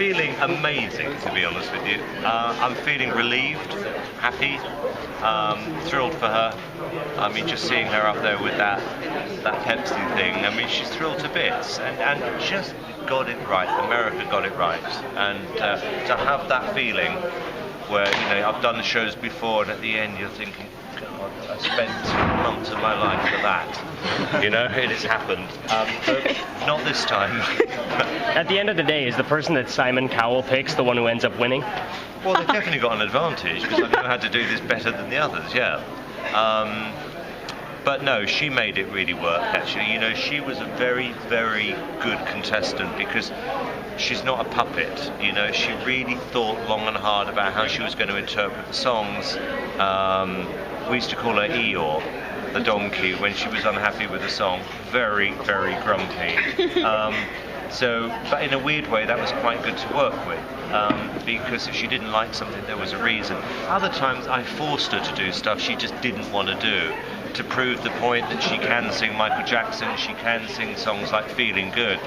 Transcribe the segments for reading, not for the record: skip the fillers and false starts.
feeling amazing, to be honest with you. I'm feeling relieved, happy, thrilled for her. I mean, just seeing her up there with that Pepsi thing, I mean, she's thrilled to bits, and just got it right. America got it right. And to have that feeling where, I've done the shows before, and at the end you're thinking, God, I spent months of my life for that. It has happened. So not this time. At the end of the day, is the person that Simon Cowell picks the one who ends up winning? Well, they've definitely got an advantage, because I know how to do this better than the others, yeah. But no, she made it really work, actually. She was a very, very good contestant, because she's not a puppet. She really thought long and hard about how she was going to interpret the songs. We used to call her Eeyore, the donkey, when she was unhappy with the song. Very, very grumpy. But in a weird way, that was quite good to work with, because if she didn't like something, there was a reason. Other times, I forced her to do stuff she just didn't want to do, to prove the point that she can sing Michael Jackson, she can sing songs like Feeling Good.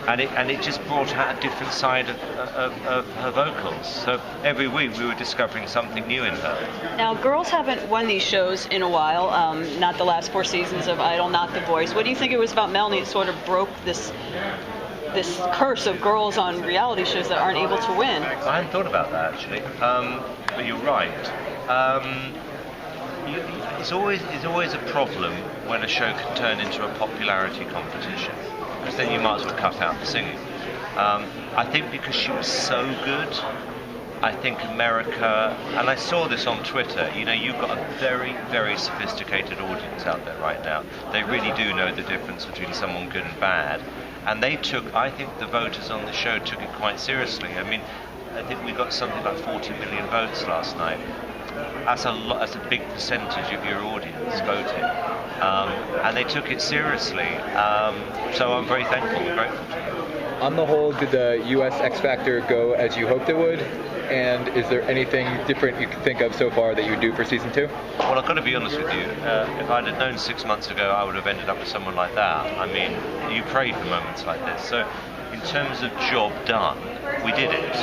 And it just brought out a different side of her vocals. So every week we were discovering something new in her. Now, girls haven't won these shows in a while, not the last 4 seasons of Idol, not The Voice. What do you think it was about Melanie that sort of broke this curse of girls on reality shows that aren't able to win? I hadn't thought about that, actually. But you're right. It's always a problem when a show can turn into a popularity competition, because then you might as well cut out the singing. I think because she was so good, I think America, and I saw this on Twitter, you've got a very, very sophisticated audience out there right now. They really do know the difference between someone good and bad. And I think the voters on the show took it quite seriously. I mean, I think we got something like 40 million votes last night. That's a lot. That's a big percentage of your audience voting, and they took it seriously. So I'm very thankful and grateful to them. On the whole, did the U.S. X Factor go as you hoped it would? And is there anything different you can think of so far that you do for season 2? Well, I've got to be honest with you. If I'd have known 6 months ago, I would have ended up with someone like that. I mean, you pray for moments like this. So, in terms of job done, we did it.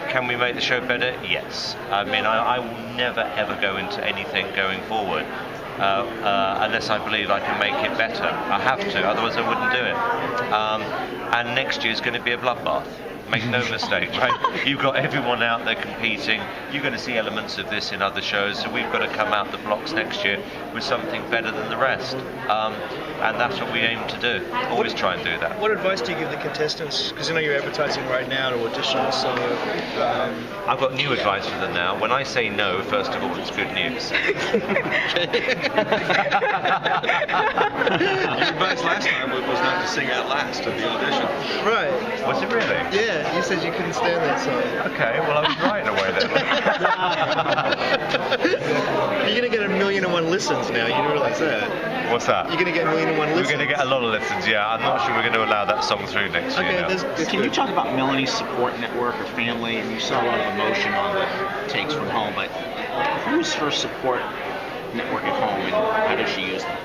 Can we make the show better? Yes. I mean, I will never ever go into anything going forward unless I believe I can make it better. I have to, otherwise I wouldn't do it. And next year is going to be a bloodbath. Make no mistake, right? You've got everyone out there competing. You're going to see elements of this in other shows, so we've got to come out the blocks next year with something better than the rest. And that's what we aim to do. Always try and do that. What advice do you give the contestants? Because you're advertising right now to auditions, so... I've got new advice for them now. When I say no, first of all, it's good news. Your advice last time was not to sing out last at the audition. Right. Was it really? Yeah, you said you couldn't stand that song. Okay, well I was right in a way then. You're going to get 1,000,001 listens now, you didn't realize that. What's that? You're going to get 1,000,001 listens. We're going to get a lot of listens, yeah. I'm not sure we're going to allow that song through next year now. Can you talk about Melanie's support network or family? And you saw a lot of emotion on the takes from home, but who's her support network at home and how does she use them?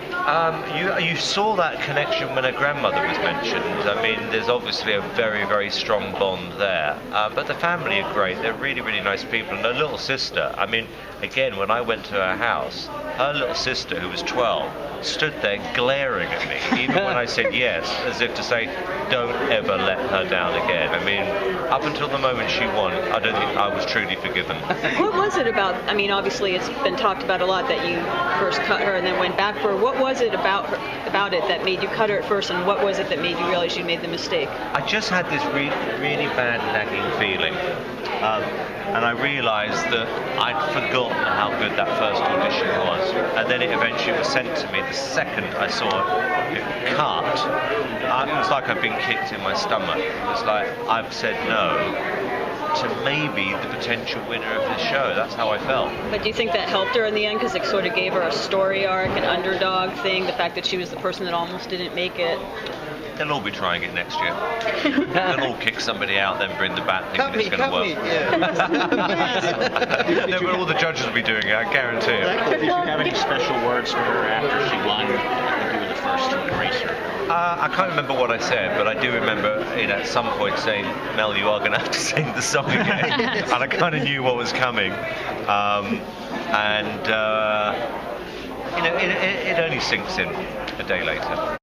You saw that connection when her grandmother was mentioned. I mean, there's obviously a very, very strong bond there. But the family are great. They're really, really nice people. And her little sister, I mean, again, when I went to her house, her little sister, who was 12, stood there glaring at me, even when I said yes, as if to say, don't ever let her down again. I mean, up until the moment she won, I don't think I was truly forgiven. What was it about, I mean, obviously it's been talked about a lot that you first cut her and then went back for her. What was it about it that made you cut her at first, and what was it that made you realize you made the mistake? I just had this really bad nagging feeling. And I realised that I'd forgotten how good that first audition was. And then it eventually was sent to me the second I saw it cut. It was like I'd been kicked in my stomach. It was like I've said no to maybe the potential winner of this show. That's how I felt. But do you think that helped her in the end, because it sort of gave her a story arc, an underdog thing, the fact that she was the person that almost didn't make it? They'll all be trying it next year. They'll all kick somebody out, then bring the bat thinking it's going to work. Yeah. All the judges will be doing it, I guarantee it. Did you have any special words for her after she won? I think you were the first to embrace her. I can't remember what I said, but I do remember at some point saying, Mel, you are going to have to sing the song again. And I kind of knew what was coming. It only sinks in a day later.